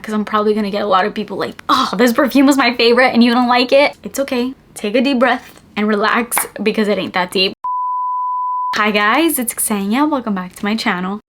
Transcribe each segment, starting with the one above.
because I'm probably gonna get a lot of people like, oh, this perfume was my favorite and you don't like it. It's okay. Take a deep breath and relax because it ain't that deep. Hi guys, it's Ksenia. Welcome back to my channel.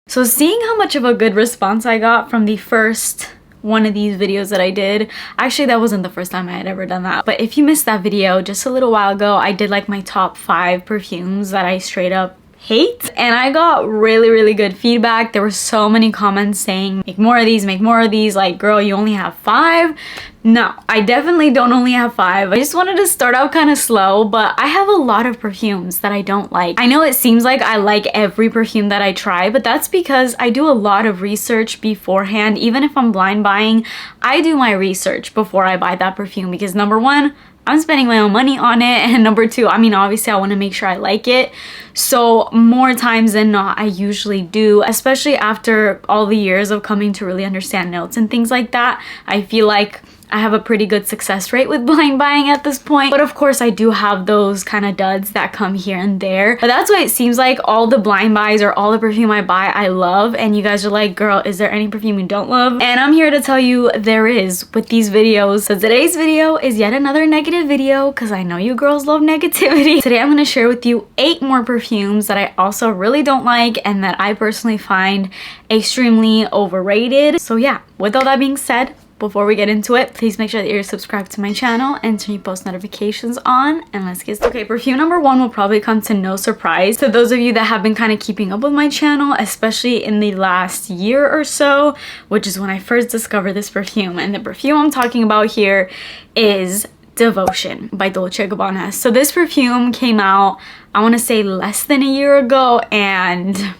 So seeing how much of a good response I got from the first one of these videos that I did, actually that wasn't the first time I had ever done that, but if you missed that video just a little while ago, I did like my top 5 perfumes that I straight up hate, and I got really good feedback. There were so many comments saying make more of these, make more of these, like girl, you only have 5. No, I definitely don't only have 5. I just wanted to start out kind of slow, but I have a lot of perfumes that I don't like. I know it seems like I like every perfume that I try, but that's because I do a lot of research beforehand. Even if I'm blind buying, I do my research before I buy that perfume because number one, I'm spending my own money on it, and number two, I mean, obviously I want to make sure I like it. So more times than not, I usually do, especially after all the years of coming to really understand notes and things like that. I feel like I have a pretty good success rate with blind buying at this point. But of course, I do have those kind of duds that come here and there. But that's why it seems like all the blind buys or all the perfume I buy, I love. And you guys are like, girl, is there any perfume you don't love? And I'm here to tell you there is with these videos. So today's video is yet another negative video because I know you girls love negativity. Today, I'm going to share with you 8 more perfumes that I also really don't like and that I personally find extremely overrated. So yeah, with all that being said, before we get into it, please make sure that you're subscribed to my channel and turn your post notifications on, and let's get started. Okay, perfume number 1 will probably come to no surprise to those of you that have been kind of keeping up with my channel, especially in the last year or so, which is when I first discovered this perfume. And the perfume I'm talking about here is Devotion by Dolce & Gabbana. So this perfume came out, I want to say less than a year ago, and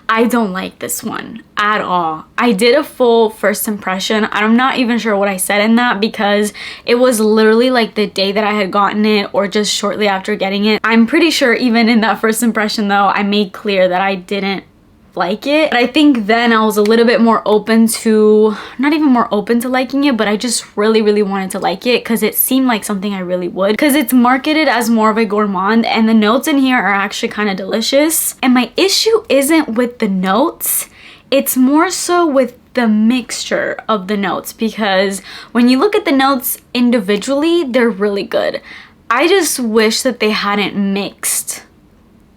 I don't like this one at all. I did a full first impression. I'm not even sure what I said in that because it was literally like the day that I had gotten it or just shortly after getting it. I'm pretty sure even in that first impression though, I made clear that I didn't like it. But I think then I was a little bit more open to, not even more open to liking it, but I just really wanted to like it because it seemed like something I really would, because it's marketed as more of a gourmand and the notes in here are actually kind of delicious. And my issue isn't with the notes, it's more so with the mixture of the notes, because when you look at the notes individually, they're really good. I just wish that they hadn't mixed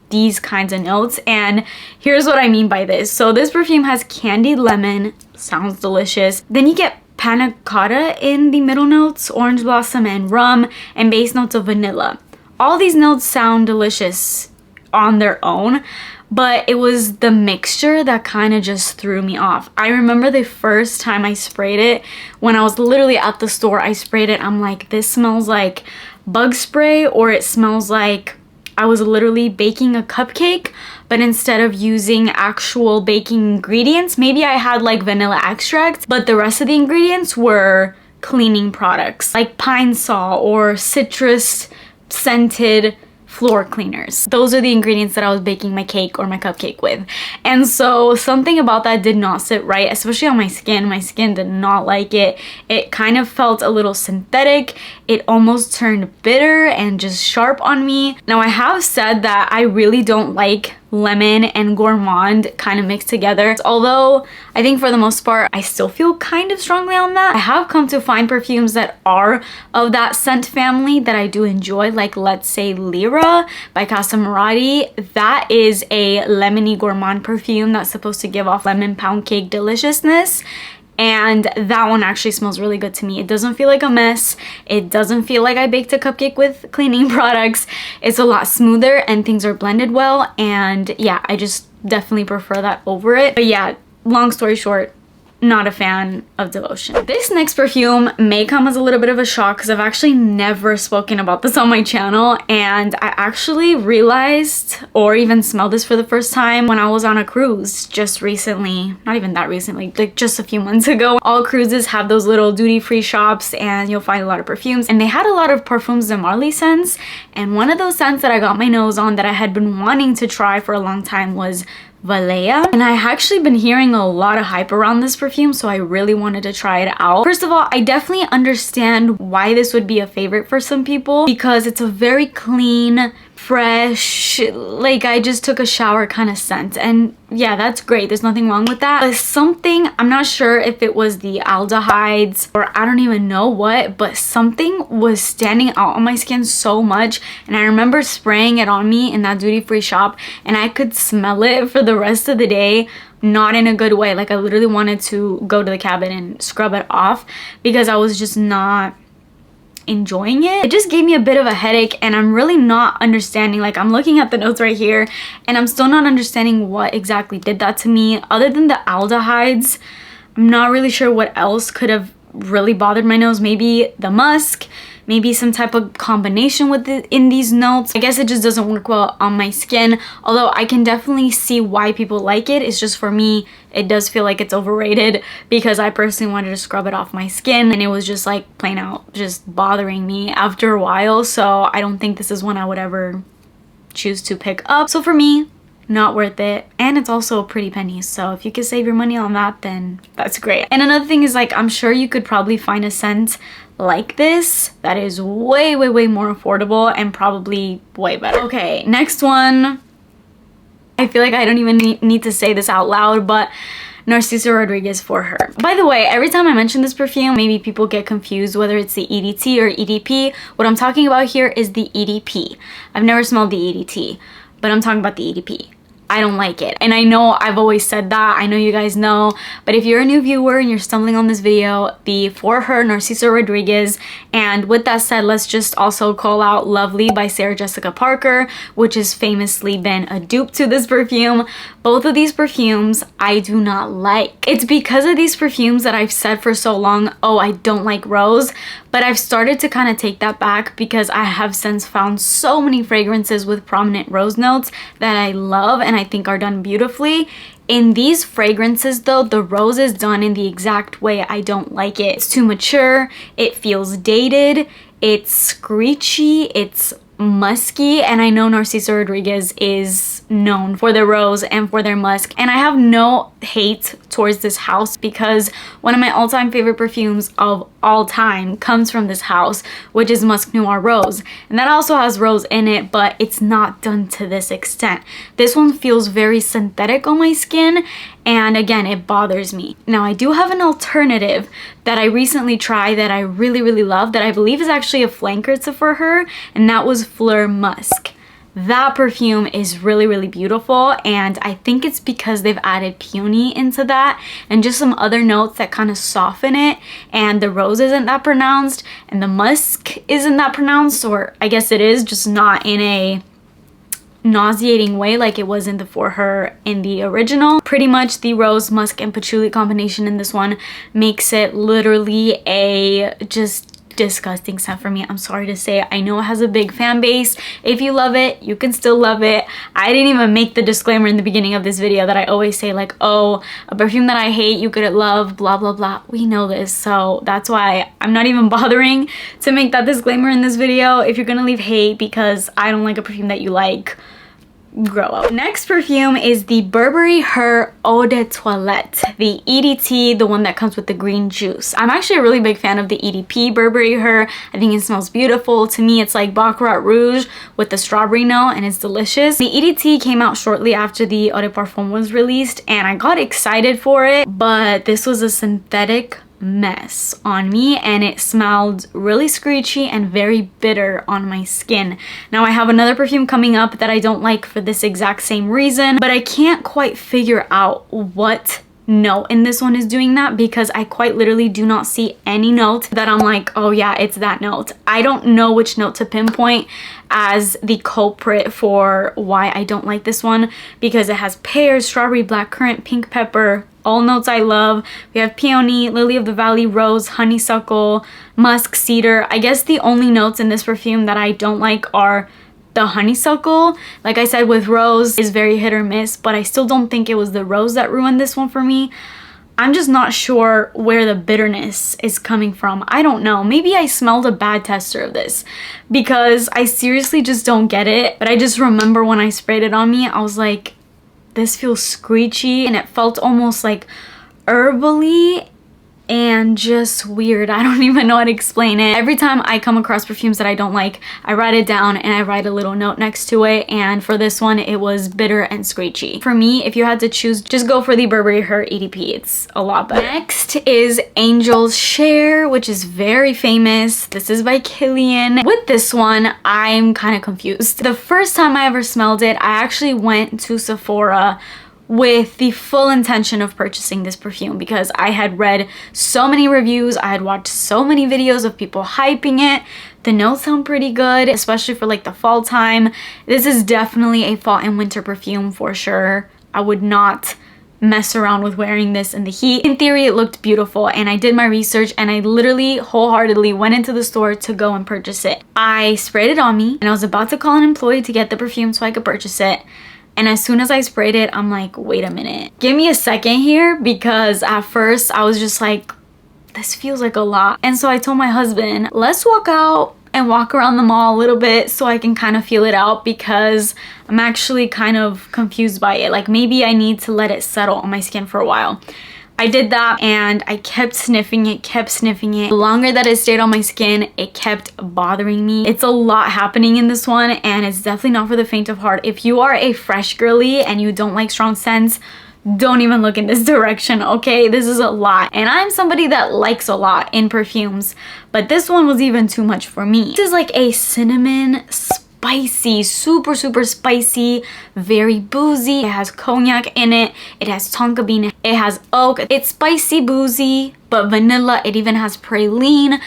these kinds of notes, and here's what I mean by this. So this perfume has candied lemon, sounds delicious. Then you get panna cotta in the middle notes, orange blossom and rum, and base notes of vanilla. All these notes sound delicious on their own, but it was the mixture that kind of just threw me off. I remember the first time I sprayed it, when I was literally at the store, I sprayed it, I'm like, this smells like bug spray, or it smells like I was literally baking a cupcake, but instead of using actual baking ingredients, maybe I had like vanilla extract, but the rest of the ingredients were cleaning products like pine saw or citrus scented floor cleaners. Those are the ingredients that I was baking my cake or my cupcake with. And so something about that did not sit right, especially on my skin. My skin did not like it. It kind of felt a little synthetic. It almost turned bitter and just sharp on me. Now I have said that I really don't like lemon and gourmand kind of mixed together, although I think for the most part I still feel kind of strongly on that. I have come to find perfumes that are of that scent family that I do enjoy, like let's say Lyra by Casa Murati. That is a lemony gourmand perfume that's supposed to give off lemon pound cake deliciousness, and that one actually smells really good to me. It doesn't feel like a mess. It doesn't feel like I baked a cupcake with cleaning products. It's a lot smoother and things are blended well, and yeah, I just definitely prefer that over it. But yeah, long story short, not a fan of Devotion. This next perfume may come as a little bit of a shock because I've actually never spoken about this on my channel, and I actually realized or even smelled this for the first time when I was on a cruise just recently. Not even that recently, like just a few months ago. All cruises have those little duty-free shops and you'll find a lot of perfumes, and they had a lot of Parfums de Marly scents, and one of those scents that I got my nose on that I had been wanting to try for a long time was Valaya, and I actually been hearing a lot of hype around this perfume, so I really wanted to try it out. First of all, I definitely understand why this would be a favorite for some people because it's a very clean, fresh, like I just took a shower kind of scent. And yeah, that's great, there's nothing wrong with that. But something, I'm not sure if it was the aldehydes or I don't even know what, but something was standing out on my skin so much. And I remember spraying it on me in that duty-free shop and I could smell it for the rest of the day. Not in a good way. Like I literally wanted to go to the cabin and scrub it off because I was just not enjoying it. It just gave me a bit of a headache and I'm really not understanding. Like I'm looking at the notes right here and I'm still not understanding what exactly did that to me. Other than the aldehydes, I'm not really sure what else could have really bothered my nose. Maybe the musk, maybe some type of combination with it in these notes. I guess it just doesn't work well on my skin, although I can definitely see why people like it. It's just for me, it does feel like it's overrated because I personally wanted to scrub it off my skin and it was just like plain out just bothering me after a while. So I don't think this is one I would ever choose to pick up. So for me, not worth it. And it's also a pretty penny, so if you could save your money on that, then that's great. And another thing is, like, I'm sure you could probably find a scent like this that is way more affordable and probably way better. Okay, next one. I feel like I don't even need to say this out loud, but Narciso Rodriguez For Her. By the way, every time I mention this perfume, maybe people get confused whether it's the EDT or EDP. What I'm talking about here is the EDP. I've never smelled the EDT, but I'm talking about the EDP. I don't like it. And I know I've always said that. I know you guys know. But if you're a new viewer and you're stumbling on this video, the For Her Narciso Rodriguez. And with that said, let's just also call out Lovely by Sarah Jessica Parker, which has famously been a dupe to this perfume. Both of these perfumes I do not like. It's because of these perfumes that I've said for so long, oh, I don't like rose. But I've started to kind of take that back because I have since found so many fragrances with prominent rose notes that I love and I think are done beautifully. In these fragrances though, the rose is done in the exact way I don't like it. It's too mature, it feels dated, it's screechy, it's musky, and I know Narciso Rodriguez is known for their rose and for their musk, and I have no hate towards this house because one of my all-time favorite perfumes of all time comes from this house, which is Musk Noir Rose, and that also has rose in it, but it's not done to this extent. This one feels very synthetic on my skin, and again, it bothers me. Now, I do have an alternative that I recently tried that I really love, that I believe is actually a flanker to For Her, and that was Fleur Musk. That perfume is really beautiful, and I think it's because they've added peony into that and just some other notes that kind of soften it, and the rose isn't that pronounced and the musk isn't that pronounced, or I guess it is, just not in a nauseating way like it was in the For Her in the original. Pretty much the rose, musk, and patchouli combination in this one makes it literally a just disgusting scent for me. I'm sorry to say. I know it has a big fan base. If you love it, you can still love it. I didn't even make the disclaimer in the beginning of this video that I always say, like, oh, a perfume that I hate you could love, blah blah. We know this, so that's why I'm not even bothering to make that disclaimer in this video. If you're gonna leave hate because I don't like a perfume that you like, grow up. Next perfume is the Burberry Her Eau de Toilette, the EDT, the one that comes with the green juice. I'm actually a really big fan of the EDP Burberry Her. I think it smells beautiful. To me, it's like Baccarat Rouge with the strawberry note, and it's delicious. The EDT came out shortly after the Eau de Parfum was released, and I got excited for it, but this was a synthetic mess on me, and it smelled really screechy and very bitter on my skin. Now, I have another perfume coming up that I don't like for this exact same reason, but I can't quite figure out what note in this one is doing that, because I quite literally do not see any note that I'm like, oh yeah, it's that note. I don't know which note to pinpoint as the culprit for why I don't like this one, because it has pear, strawberry, blackcurrant, pink pepper, all notes I love. We have peony, lily of the valley, rose, honeysuckle, musk, cedar. I guess the only notes in this perfume that I don't like are the honeysuckle. Like I said, with rose is very hit or miss, but I still don't think it was the rose that ruined this one for me. I'm just not sure where the bitterness is coming from. I don't know. Maybe I smelled a bad tester of this, because I seriously just don't get it. But I just remember when I sprayed it on me, I was like, this feels screechy, and it felt almost like herbally, and just weird. I don't even know how to explain it. Every time I come across perfumes that I don't like, I write it down and I write a little note next to it. And for this one, it was bitter and screechy. For me, if you had to choose, just go for the Burberry Her EDT. It's a lot better. Next is Angel's Share, which is very famous. This is by Killian. With this one, I'm kind of confused. The first time I ever smelled it, I actually went to Sephora with the full intention of purchasing this perfume because I had read so many reviews, I had watched so many videos of people hyping it. The notes sound pretty good, especially for like the fall time. This is definitely a fall and winter perfume for sure. I would not mess around with wearing this in the heat. In theory, it looked beautiful, and I did my research and I literally wholeheartedly went into the store to go and purchase it. I sprayed it on me and I was about to call an employee to get the perfume so I could purchase it. And as soon as I sprayed it, I'm like, wait a minute. Give me a second here, because at first I was just like, this feels like a lot. And so I told my husband, let's walk out and walk around the mall a little bit so I can kind of feel it out, because I'm actually kind of confused by it. Like maybe I need to let it settle on my skin for a while. I did that and I kept sniffing it, The longer that it stayed on my skin, it kept bothering me. It's a lot happening in this one, and it's definitely not for the faint of heart. If you are a fresh girly and you don't like strong scents, don't even look in this direction, okay? This is a lot. And I'm somebody that likes a lot in perfumes, but this one was even too much for me. This is like a cinnamon spicy, super spicy, very boozy. It has cognac in it, it has tonka bean, it has oak. It's spicy, boozy, but vanilla. It even has praline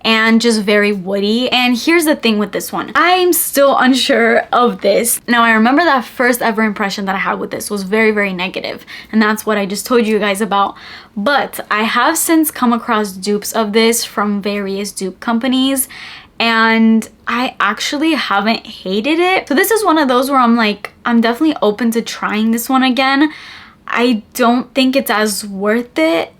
and just very woody. And here's the thing with this one, I'm still unsure of this. Now I remember that first ever impression that I had with this was very negative, and that's what I just told you guys about. But I have since come across dupes of this from various dupe companies, and I actually haven't hated it. So this is one of those where I'm like, I'm definitely open to trying this one again. I don't think it's as worth it.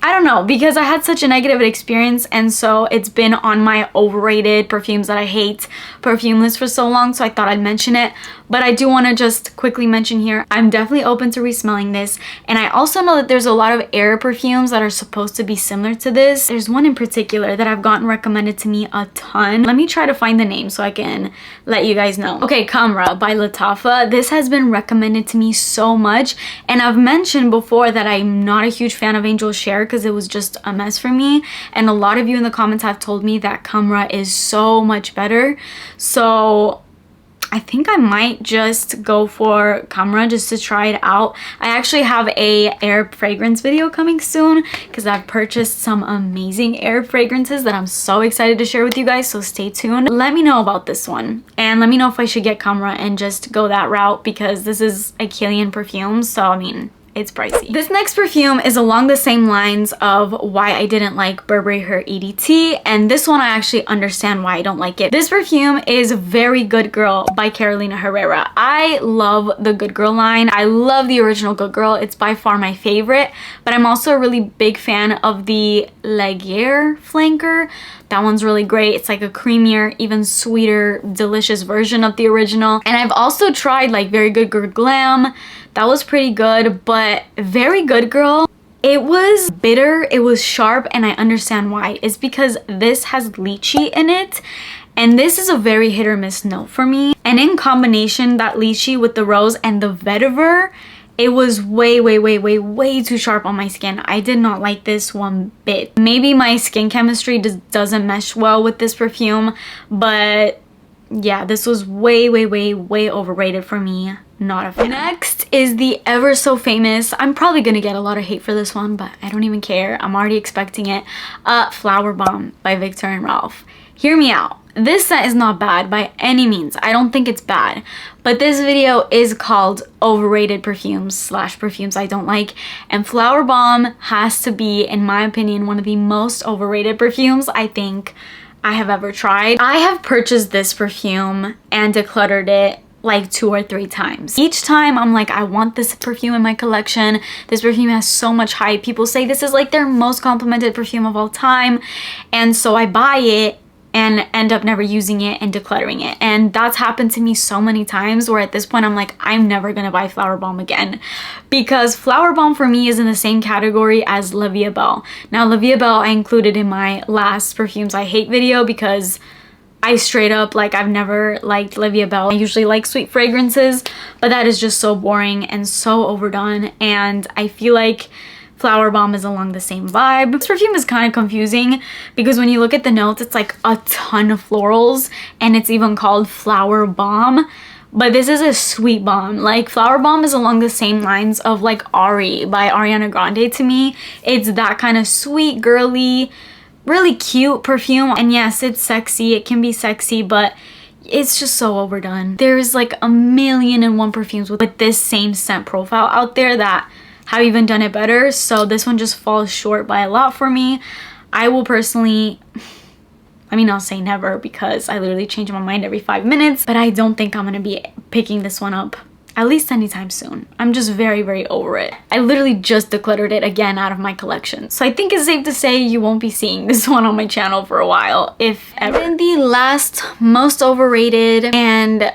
I don't know, because I had such a negative experience, and so it's been on my overrated perfumes that I hate perfume list for so long, so I thought I'd mention it. But I do want to just quickly mention here, I'm definitely open to resmelling this. And I also know that there's a lot of air perfumes that are supposed to be similar to this. There's one in particular that I've gotten recommended to me a ton. Let me try to find the name so I can let you guys know. Okay, Camera by Lattafa. This has been recommended to me so much, and I've mentioned before that I'm not a huge fan of Angel's Share because it was just a mess for me, and a lot of you in the comments have told me that Camera is so much better. So I think I might just go for Camera just to try it out. I actually have a air fragrance video coming soon because I've purchased some amazing air fragrances that I'm so excited to share with you guys, so stay tuned. Let me know about this one, and let me know if I should get Camera and just go that route, because this is a Killian perfume, so I mean, it's pricey. This next perfume is along the same lines of why I didn't like Burberry Her EDT, and this one I actually understand why I don't like it. This perfume is Very Good Girl by Carolina Herrera. I love the Good Girl line. I love the original Good Girl. It's by far my favorite, but I'm also a really big fan of the Laguerre flanker. That one's really great. It's like a creamier, even sweeter, delicious version of the original. And I've also tried like Very Good Girl Glam. That was pretty good, but Very Good Girl, it was bitter, it was sharp, and I understand why. It's because this has lychee in it, and this is a very hit or miss note for me. And in combination, that lychee with the rose and the vetiver, it was way too sharp on my skin. I did not like this one bit. Maybe my skin chemistry just doesn't mesh well with this perfume, but yeah, this was way overrated for me. Not a fan. Next is the ever so famous, I'm probably gonna get a lot of hate for this one, but I don't even care, I'm already expecting it, Flowerbomb by Viktor and Rolf. Hear me out. This scent is not bad by any means. I don't think it's bad, but this video is called Overrated Perfumes / Perfumes I Don't Like, and Flowerbomb has to be, in my opinion, one of the most overrated perfumes I think I have ever tried. I have purchased this perfume and decluttered it like 2 or 3 times. Each time I'm like, I want this perfume in my collection. This perfume has so much hype. People say this is like their most complimented perfume of all time. And so I buy it and end up never using it and decluttering it. And that's happened to me so many times where at this point I'm like, I'm never gonna buy Flowerbomb again, because Flowerbomb for me is in the same category as La Vie Belle. Now La Vie Belle I included in my last perfumes I hate video because I straight up, like, I've never liked La Vie Belle. I usually like sweet fragrances, but that is just so boring and so overdone, and I feel like Flowerbomb is along the same vibe. This perfume is kind of confusing because when you look at the notes, it's like a ton of florals and it's even called Flower Bomb, but this is a sweet bomb. Like, Flower Bomb is along the same lines of like Ari by Ariana Grande to me. It's that kind of sweet, girly, really cute perfume. And yes, it's sexy, it can be sexy, but it's just so overdone. There's like a million and one perfumes with this same scent profile out there that have even done it better, so this one just falls short by a lot for me. I will personally, I mean, I'll say never because I literally change my mind every 5 minutes, but I don't think I'm gonna be picking this one up at least anytime soon. I'm just very, very over it. I literally just decluttered it again out of my collection, so I think it's safe to say you won't be seeing this one on my channel for a while, if ever. And then the last most overrated and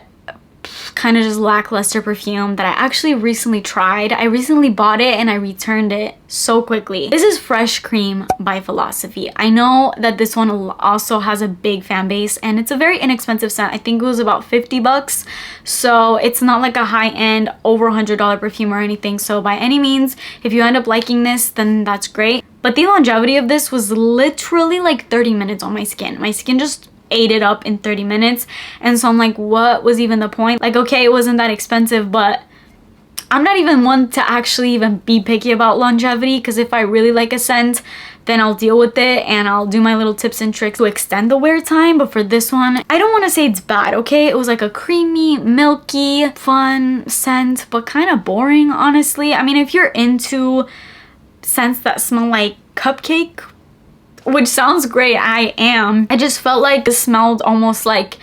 kind of just lackluster perfume that I actually recently tried. I recently bought it and I returned it so quickly. This is Fresh Cream by Philosophy. I know that this one also has a big fan base and it's a very inexpensive scent. I think it was about 50 bucks. So it's not like a high-end over $100 perfume or anything. So by any means, if you end up liking this, then that's great. But the longevity of this was literally like 30 minutes on my skin. My skin just ate it up in 30 minutes, and so I'm like, what was even the point? Like, okay, it wasn't that expensive, but I'm not even one to actually even be picky about longevity, because if I really like a scent, then I'll deal with it and I'll do my little tips and tricks to extend the wear time. But for this one, I don't want to say it's bad, okay? It was like a creamy, milky, fun scent, but kind of boring, honestly. I mean, if you're into scents that smell like cupcake, which sounds great, I am. I just felt like it smelled almost like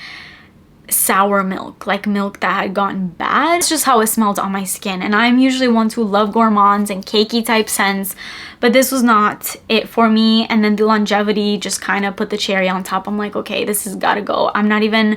sour milk, like milk that had gotten bad. It's just how it smelled on my skin, and I'm usually one to love gourmands and cakey type scents, but this was not it for me. And then the longevity just kind of put the cherry on top. I'm like, okay, this has got to go. I'm not even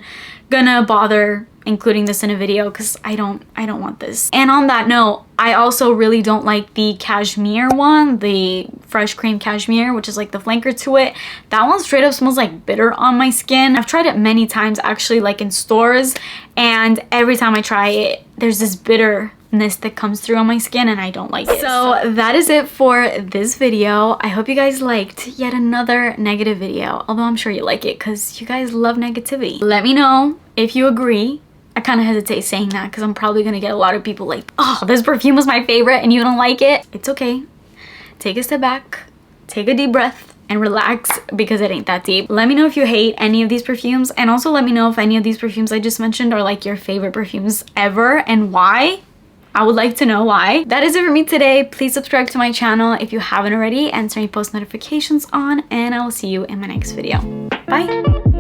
gonna bother including this in a video because I don't want this. And on that note, I also really don't like the cashmere one, the Fresh Cream Cashmere, which is like the flanker to it. That one straight up smells like bitter on my skin. I've tried it many times actually, like in stores, and every time I try it, there's this bitterness that comes through on my skin and I don't like it. So that is it for this video. I hope you guys liked yet another negative video, although I'm sure you like it because you guys love negativity. Let me know if you agree. I kind of hesitate saying that because I'm probably gonna get a lot of people like, oh, this perfume was my favorite and you don't like it. It's okay. Take a step back, take a deep breath, and relax because it ain't that deep. Let me know if you hate any of these perfumes, and also let me know if any of these perfumes I just mentioned are like your favorite perfumes ever and why. I would like to know why. That is it for me today. Please subscribe to my channel if you haven't already and turn your post notifications on, and I will see you in my next video. Bye.